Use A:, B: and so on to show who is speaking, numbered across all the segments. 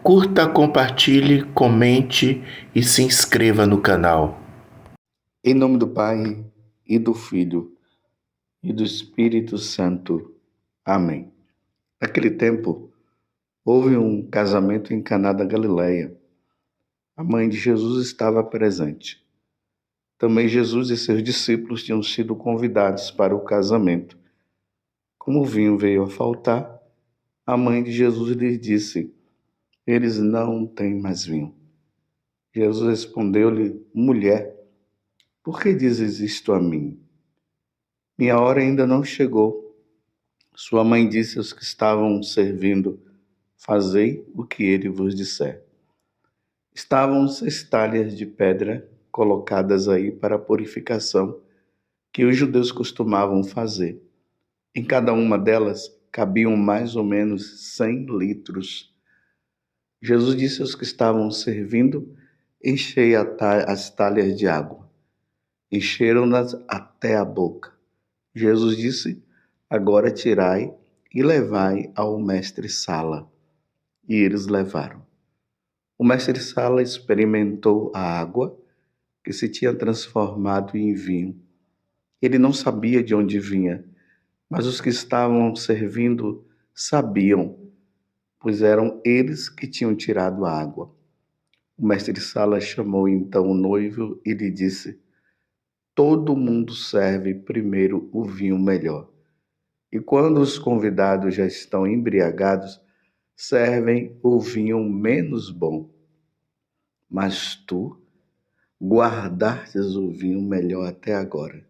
A: Curta, compartilhe, comente e se inscreva no canal.
B: Em nome do Pai, e do Filho, e do Espírito Santo. Amém. Naquele tempo, houve um casamento em Caná da Galileia. A mãe de Jesus estava presente. Também Jesus e seus discípulos tinham sido convidados para o casamento. Como o vinho veio a faltar, a mãe de Jesus lhes disse: eles não têm mais vinho. Jesus respondeu-lhe: mulher, por que dizes isto a mim? Minha hora ainda não chegou. Sua mãe disse aos que estavam servindo: fazei o que ele vos disser. Estavam 6 talhas de pedra colocadas aí para a purificação, que os judeus costumavam fazer. Em cada uma delas cabiam mais ou menos 100 litros. Jesus disse aos que estavam servindo: enchei as talhas de água. Encheram-nas até a boca. Jesus disse: agora tirai e levai ao mestre-sala. E eles levaram. O mestre-sala experimentou a água que se tinha transformado em vinho. Ele não sabia de onde vinha, mas os que estavam servindo sabiam, pois eram eles que tinham tirado a água. O mestre-sala chamou então o noivo e lhe disse: todo mundo serve primeiro o vinho melhor. E quando os convidados já estão embriagados, servem o vinho menos bom. Mas tu guardastes o vinho melhor até agora.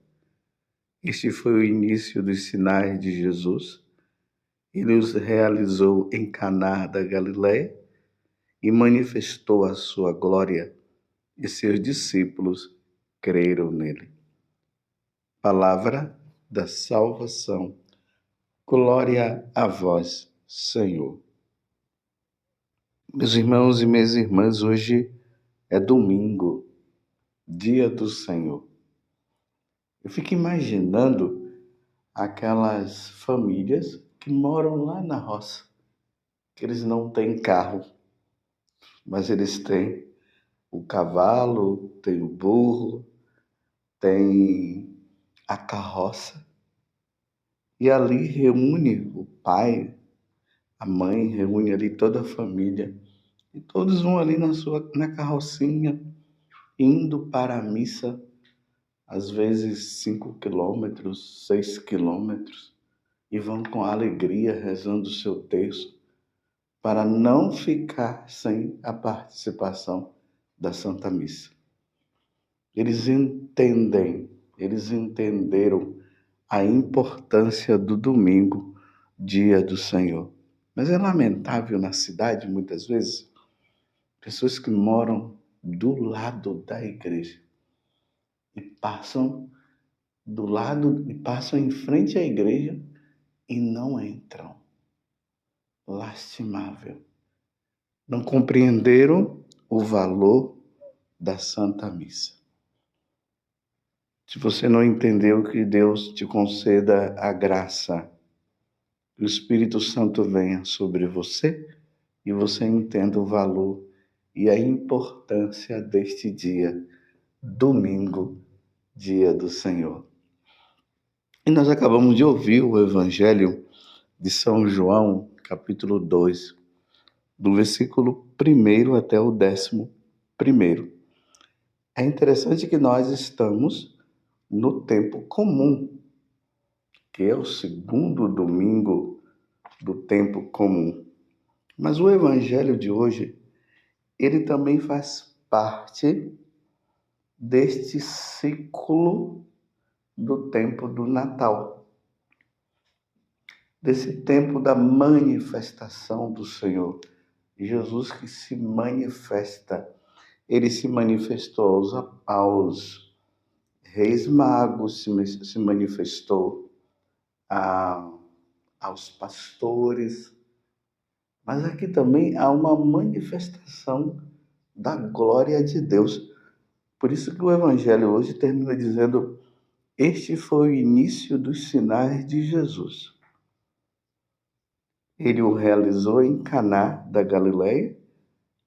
B: Este foi o início dos sinais de Jesus. Ele os realizou em Caná da Galileia e manifestou a sua glória, e seus discípulos creram nele. Palavra da salvação. Glória a vós, Senhor. Meus irmãos e minhas irmãs, hoje é domingo, dia do Senhor. Eu fico imaginando aquelas famílias que moram lá na roça, que eles não têm carro, mas eles têm o cavalo, têm o burro, têm a carroça, e ali reúne o pai, a mãe, reúne ali toda a família, e todos vão ali na carrocinha, indo para a missa, às vezes 5 quilômetros, 6 quilômetros, e vão com alegria rezando o seu terço, para não ficar sem a participação da Santa Missa. Eles entenderam a importância do domingo, dia do Senhor. Mas é lamentável na cidade, muitas vezes, pessoas que moram do lado da igreja e passam em frente à igreja e não entram. Lastimável. Não compreenderam o valor da Santa Missa. Se você não entendeu, que Deus te conceda a graça, que o Espírito Santo venha sobre você e você entenda o valor e a importância deste dia, domingo, dia do Senhor. E nós acabamos de ouvir o Evangelho de São João, capítulo 2, do versículo 1 até o 11º. É interessante que nós estamos no tempo comum, que é o segundo domingo do tempo comum. Mas o Evangelho de hoje, ele também faz parte deste ciclo do tempo do Natal, desse tempo da manifestação do Senhor. Jesus que se manifesta, ele se manifestou aos reis magos, se manifestou aos pastores, mas aqui também há uma manifestação da glória de Deus. Por isso que o Evangelho hoje termina dizendo: este foi o início dos sinais de Jesus. Ele o realizou em Caná da Galileia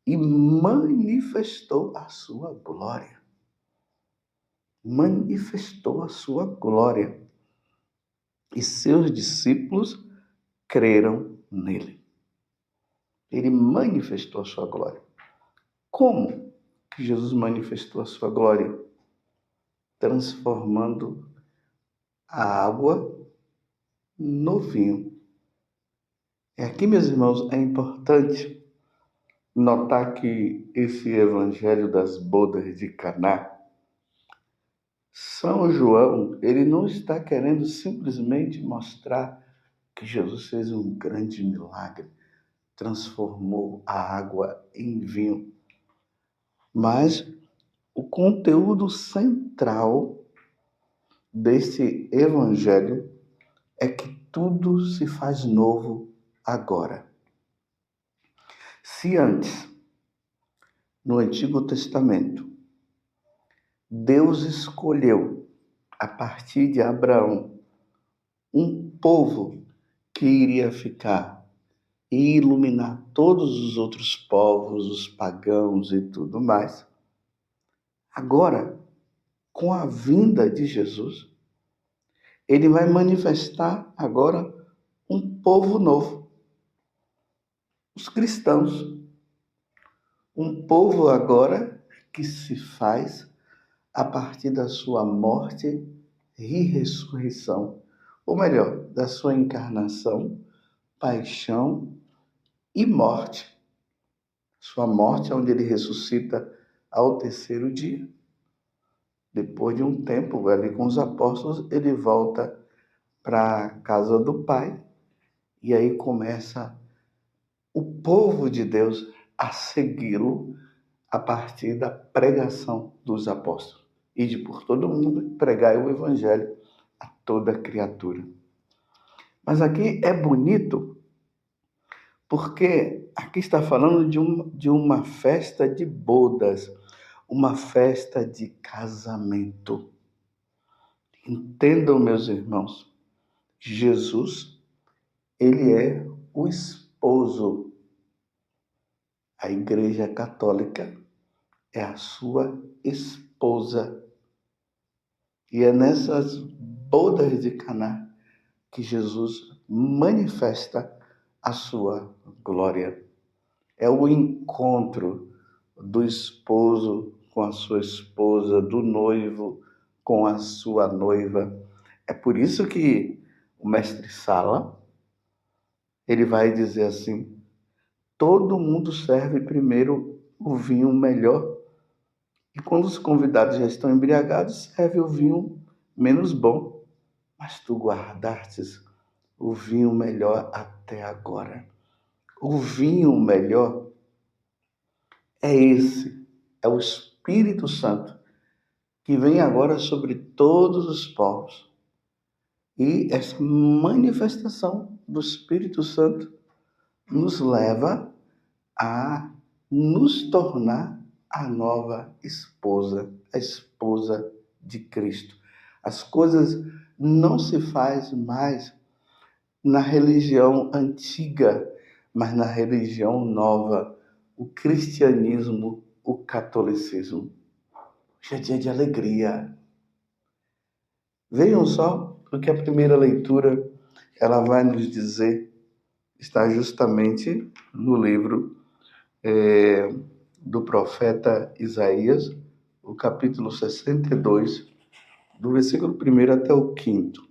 B: e manifestou a sua glória. Manifestou a sua glória. E seus discípulos creram nele. Ele manifestou a sua glória. Como que Jesus manifestou a sua glória? Transformando a água no vinho. E aqui, meus irmãos, é importante notar que esse evangelho das bodas de Caná, São João, ele não está querendo simplesmente mostrar que Jesus fez um grande milagre, transformou a água em vinho. Mas o conteúdo central desse evangelho é que tudo se faz novo agora. Se antes, no Antigo Testamento, Deus escolheu, a partir de Abraão, um povo que iria ficar e iluminar todos os outros povos, os pagãos e tudo mais. Agora, com a vinda de Jesus, ele vai manifestar agora um povo novo, os cristãos. Um povo agora que se faz a partir da sua morte e ressurreição, ou melhor, da sua encarnação, paixão e morte. Sua morte, onde ele ressuscita ao terceiro dia. Depois de um tempo ali com os apóstolos, ele volta para a casa do Pai e aí começa o povo de Deus a segui-lo a partir da pregação dos apóstolos. Ide por todo mundo pregai o evangelho a toda criatura. Mas aqui é bonito porque aqui está falando de uma festa de bodas, uma festa de casamento. Entendam, meus irmãos, Jesus, ele é o esposo. A Igreja Católica é a sua esposa. E é nessas bodas de Caná que Jesus manifesta a sua glória. É o encontro do esposo com a sua esposa, do noivo com a sua noiva. É por isso que o mestre Sala, ele vai dizer assim: todo mundo serve primeiro o vinho melhor, e quando os convidados já estão embriagados, serve o vinho menos bom. Mas tu guardastes o vinho melhor até agora. O vinho melhor é esse, é o Espírito Santo, que vem agora sobre todos os povos. E essa manifestação do Espírito Santo nos leva a nos tornar a nova esposa, a esposa de Cristo. As coisas não se faz mais na religião antiga, mas na religião nova, o cristianismo, o catolicismo. Hoje é dia de alegria. Vejam só o que a primeira leitura ela vai nos dizer, está justamente no livro do profeta Isaías, o capítulo 62, do versículo 1 até o 5º.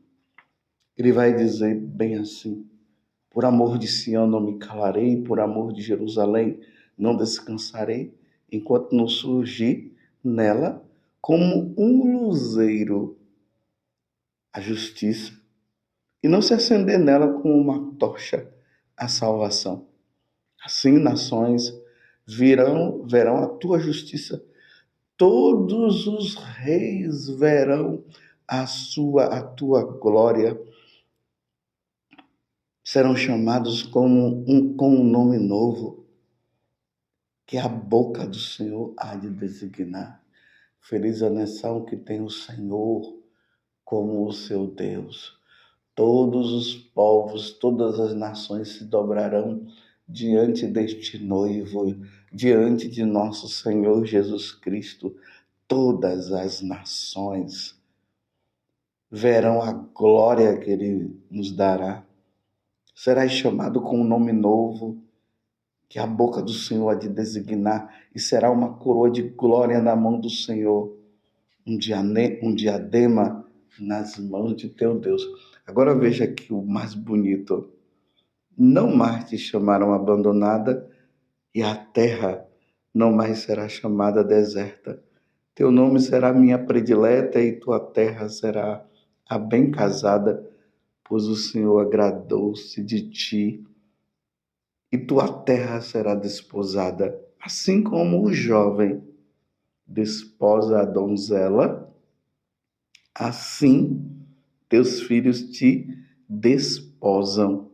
B: Ele vai dizer bem assim: por amor de Sião não me calarei, por amor de Jerusalém não descansarei, enquanto não surgir nela como um luzeiro a justiça, e não se acender nela como uma tocha a salvação. Assim nações verão a tua justiça, todos os reis verão a tua glória, serão chamados com um nome novo, que a boca do Senhor há de designar. Feliz a nação que tem o Senhor como o seu Deus. Todos os povos, todas as nações se dobrarão diante deste noivo, diante de nosso Senhor Jesus Cristo, todas as nações verão a glória que Ele nos dará. Serás chamado com um nome novo, que a boca do Senhor há de designar, e será uma coroa de glória na mão do Senhor, um diadema nas mãos de teu Deus. Agora veja aqui o mais bonito. Não mais te chamarão abandonada, e a terra não mais será chamada deserta. Teu nome será minha predileta, e tua terra será a bem casada, pois o Senhor agradou-se de ti, e tua terra será desposada, assim como o jovem desposa a donzela, assim teus filhos te desposam.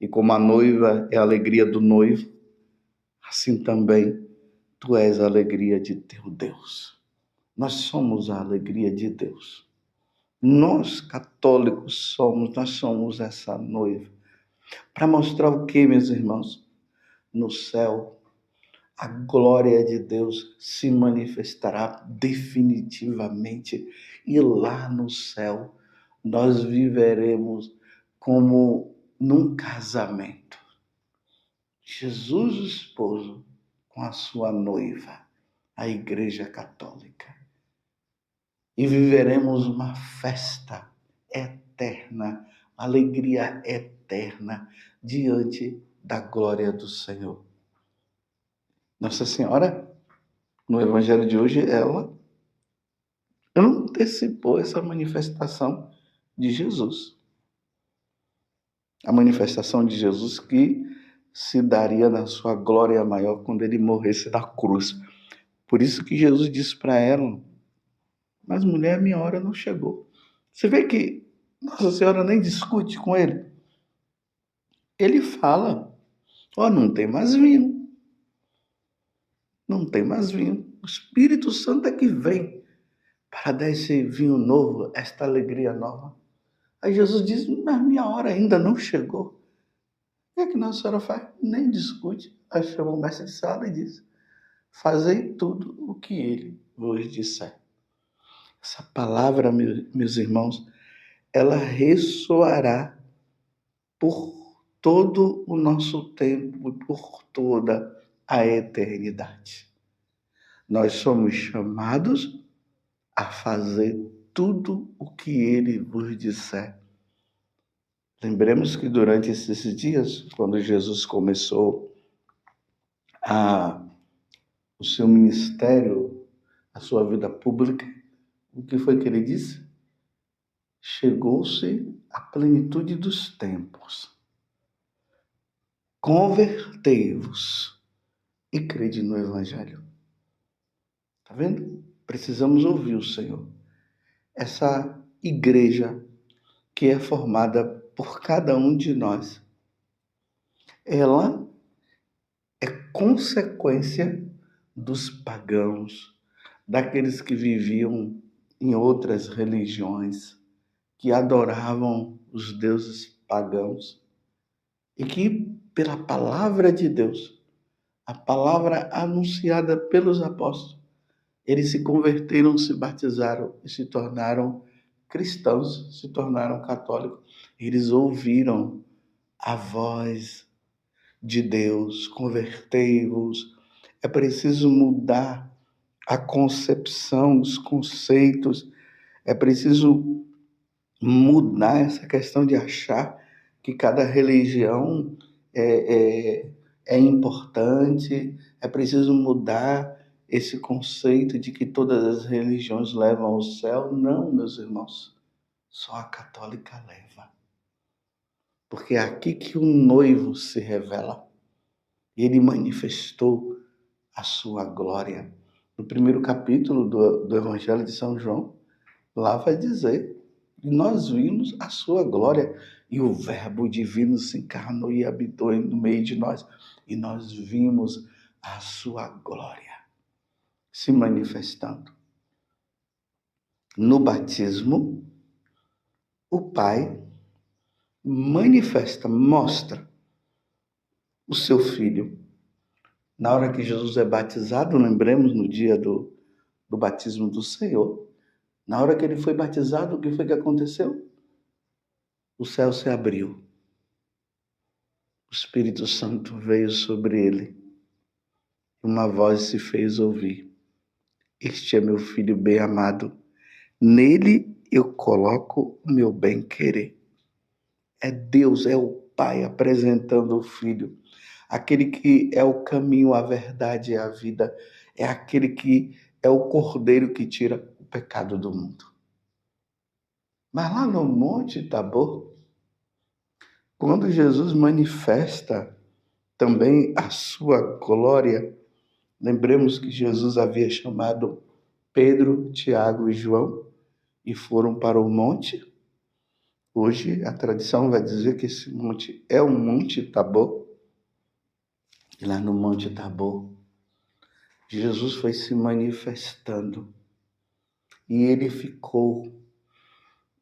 B: E como a noiva é a alegria do noivo, assim também tu és a alegria de teu Deus. Nós somos a alegria de Deus. Nós, católicos, nós somos essa noiva. Para mostrar o que, meus irmãos? No céu, a glória de Deus se manifestará definitivamente. E lá no céu, nós viveremos como num casamento. Jesus, o esposo, com a sua noiva, a Igreja Católica. E viveremos uma festa eterna, alegria eterna diante da glória do Senhor. Nossa Senhora, no Evangelho de hoje, ela antecipou essa manifestação de Jesus. A manifestação de Jesus que se daria na sua glória maior quando ele morresse na cruz. Por isso que Jesus disse para ela: mas mulher, minha hora não chegou. Você vê que Nossa Senhora nem discute com ele. Ele fala: não tem mais vinho. Não tem mais vinho. O Espírito Santo é que vem para dar esse vinho novo, esta alegria nova. Aí Jesus diz: mas minha hora ainda não chegou. O que que Nossa Senhora faz? Nem discute. Aí chama o mestre de sala e diz: fazei tudo o que ele vos disser. Essa palavra, meus irmãos, ela ressoará por todo o nosso tempo e por toda a eternidade. Nós somos chamados a fazer tudo o que ele vos disser. Lembremos que durante esses dias, quando Jesus começou o seu ministério, a sua vida pública, o que foi que ele disse? Chegou-se a plenitude dos tempos. Convertei-vos e crede no Evangelho. Está vendo? Precisamos ouvir o Senhor. Essa igreja que é formada por cada um de nós, ela é consequência dos pagãos, daqueles que viviam em outras religiões, que adoravam os deuses pagãos e que, pela palavra de Deus, a palavra anunciada pelos apóstolos, eles se converteram, se batizaram e se tornaram cristãos, se tornaram católicos. Eles ouviram a voz de Deus: convertei-vos. É preciso mudar a concepção, os conceitos. É preciso mudar essa questão de achar que cada religião é importante. É preciso mudar esse conceito de que todas as religiões levam ao céu. Não, meus irmãos, só a católica leva. Porque é aqui que o noivo se revela. Ele manifestou a sua glória. No primeiro capítulo do Evangelho de São João, lá vai dizer: e nós vimos a sua glória, e o Verbo divino se encarnou e habitou no meio de nós, e nós vimos a sua glória se manifestando. No batismo, o Pai manifesta, mostra o seu filho. Na hora que Jesus é batizado, lembremos no dia do batismo do Senhor, na hora que ele foi batizado, o que foi que aconteceu? O céu se abriu. O Espírito Santo veio sobre ele. Uma voz se fez ouvir. Este é meu filho bem amado. Nele eu coloco o meu bem-querer. É Deus, é o Pai apresentando o Filho. Aquele que é o caminho, a verdade e a vida. É aquele que é o Cordeiro que tira o pecado do mundo. Mas lá no Monte Tabor, quando Jesus manifesta também a sua glória, lembremos que Jesus havia chamado Pedro, Tiago e João e foram para o monte. Hoje a tradição vai dizer que esse monte é o Monte Tabor. E lá no Monte Tabor, Jesus foi se manifestando e ele ficou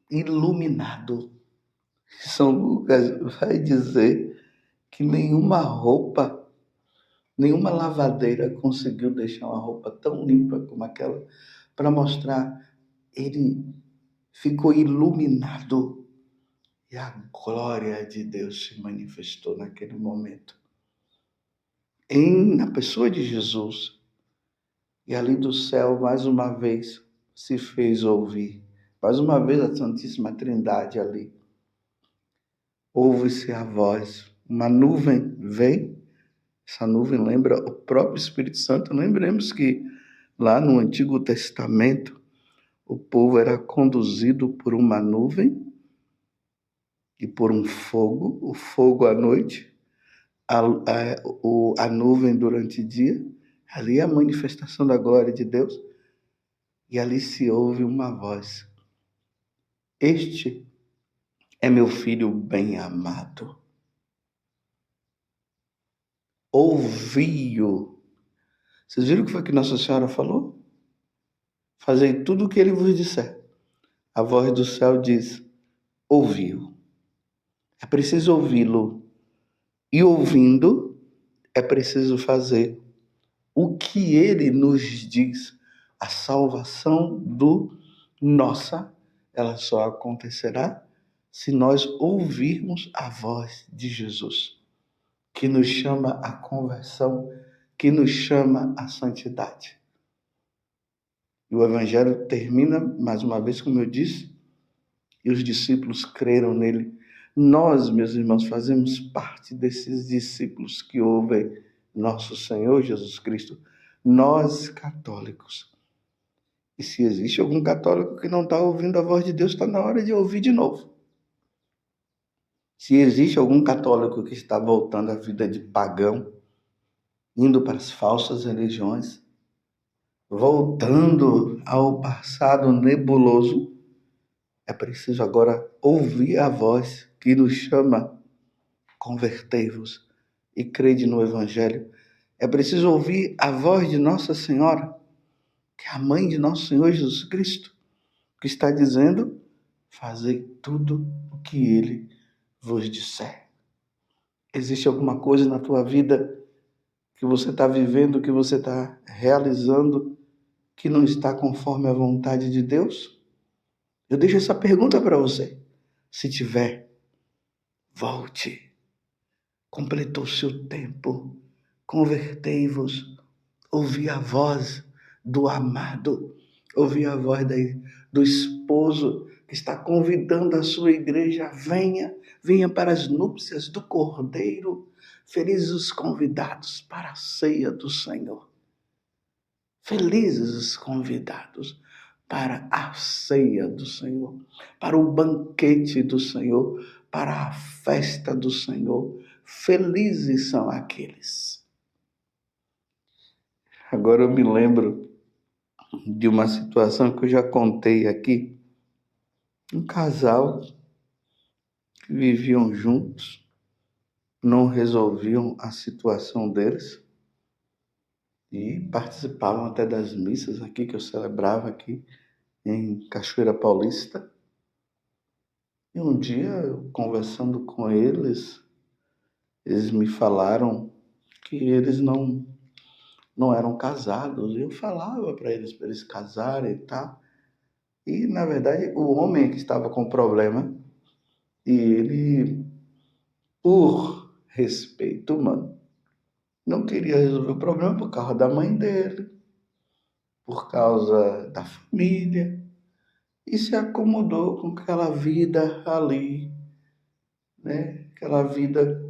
B: iluminado. São Lucas vai dizer que nenhuma roupa, nenhuma lavadeira conseguiu deixar uma roupa tão limpa como aquela para mostrar. Ele ficou iluminado e a glória de Deus se manifestou naquele momento. Na pessoa de Jesus. E ali do céu, mais uma vez, se fez ouvir. Mais uma vez a Santíssima Trindade ali. Ouve-se a voz. Uma nuvem vem. Essa nuvem lembra o próprio Espírito Santo. Lembremos que lá no Antigo Testamento, o povo era conduzido por uma nuvem e por um fogo. O fogo à noite, a nuvem durante o dia. Ali é a manifestação da glória de Deus. E ali se ouve uma voz. Este é meu filho bem amado. Ouvi-o. Vocês viram o que foi que Nossa Senhora falou? Fazei tudo o que ele vos disser. A voz do céu diz, ouviu. É preciso ouvi-lo. E ouvindo, é preciso fazer o que ele nos diz. A salvação nossa, ela só acontecerá se nós ouvirmos a voz de Jesus, que nos chama à conversão, que nos chama à santidade. E o Evangelho termina, mais uma vez, como eu disse, e os discípulos creram nele. Nós, meus irmãos, fazemos parte desses discípulos que ouvem nosso Senhor Jesus Cristo. Nós, católicos. E se existe algum católico que não está ouvindo a voz de Deus, está na hora de ouvir de novo. Se existe algum católico que está voltando à vida de pagão, indo para as falsas religiões, voltando ao passado nebuloso, é preciso agora ouvir a voz que nos chama, convertei-vos e crede no Evangelho. É preciso ouvir a voz de Nossa Senhora, que é a mãe de nosso Senhor Jesus Cristo, que está dizendo, fazei tudo o que Ele vos disser. Existe alguma coisa na tua vida que você está vivendo, que você está realizando, que não está conforme a vontade de Deus? Eu deixo essa pergunta para você. Se tiver, volte. Completou seu tempo. Convertei-vos. Ouvi a voz do amado. Ouvi a voz do esposo que está convidando a sua igreja. Venha para as núpcias do Cordeiro. Felizes os convidados para a ceia do Senhor. Felizes os convidados para a ceia do Senhor, para o banquete do Senhor, para a festa do Senhor. Felizes são aqueles. Agora eu me lembro de uma situação que eu já contei aqui. Um casal que viviam juntos, não resolviam a situação deles e participavam até das missas aqui que eu celebrava aqui em Cachoeira Paulista. E um dia, conversando com eles, eles me falaram que eles não eram casados. Eu falava para eles casarem e tal. E, na verdade, o homem que estava com problema, e ele, por respeito humano, não queria resolver o problema por causa da mãe dele, por causa da família, e se acomodou com aquela vida ali, né? Aquela vida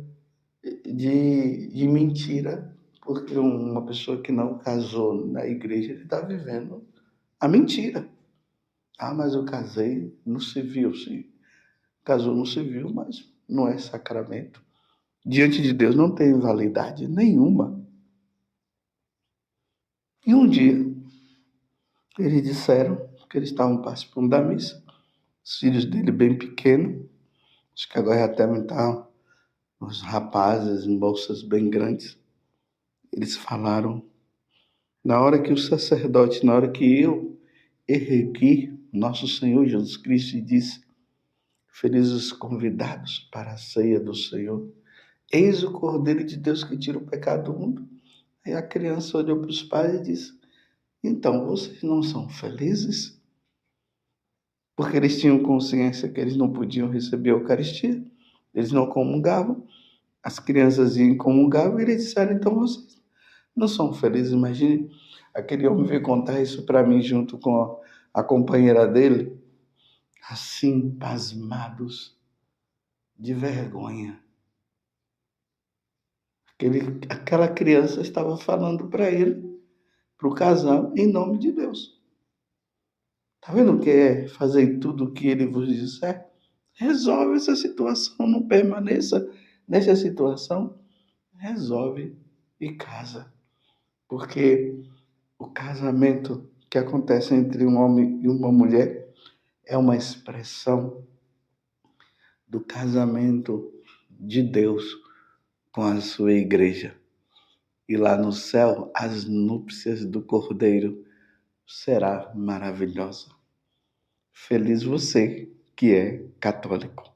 B: de mentira, porque uma pessoa que não casou na igreja, ele está vivendo a mentira. Ah, mas eu casei no civil, sim. Casou no civil, mas não é sacramento. Diante de Deus não tem validade nenhuma. E um dia, eles disseram que eles estavam participando da missa, os filhos dele bem pequenos, acho que agora já devem estar uns rapazes, moças bem grandes. Eles falaram, na hora que o sacerdote, na hora que eu ergui nosso Senhor Jesus Cristo e disse, felizes os convidados para a ceia do Senhor, eis o Cordeiro de Deus que tira o pecado do mundo. Aí a criança olhou para os pais e disse, então, vocês não são felizes? Porque eles tinham consciência que eles não podiam receber a Eucaristia, eles não comungavam, as crianças iam e comungavam, e eles disseram, então vocês não são felizes? Imagine, aquele homem veio contar isso para mim junto com a companheira dele, assim, pasmados, de vergonha. Aquela criança estava falando para ele, para o casal, em nome de Deus. Está vendo o que é fazer tudo o que ele vos disser? Resolve essa situação, não permaneça nessa situação. Resolve e casa. Porque o casamento que acontece entre um homem e uma mulher é uma expressão do casamento de Deus com a sua igreja. E lá no céu, as núpcias do Cordeiro será maravilhosa. Feliz você que é católico.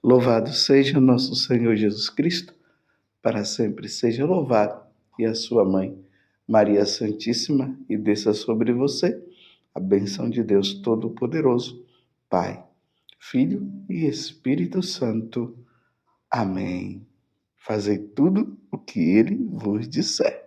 B: Louvado seja nosso Senhor Jesus Cristo, para sempre seja louvado, e a sua mãe, Maria Santíssima, e desça sobre você a bênção de Deus Todo-Poderoso, Pai, Filho e Espírito Santo. Amém. Fazei tudo o que ele vos disser.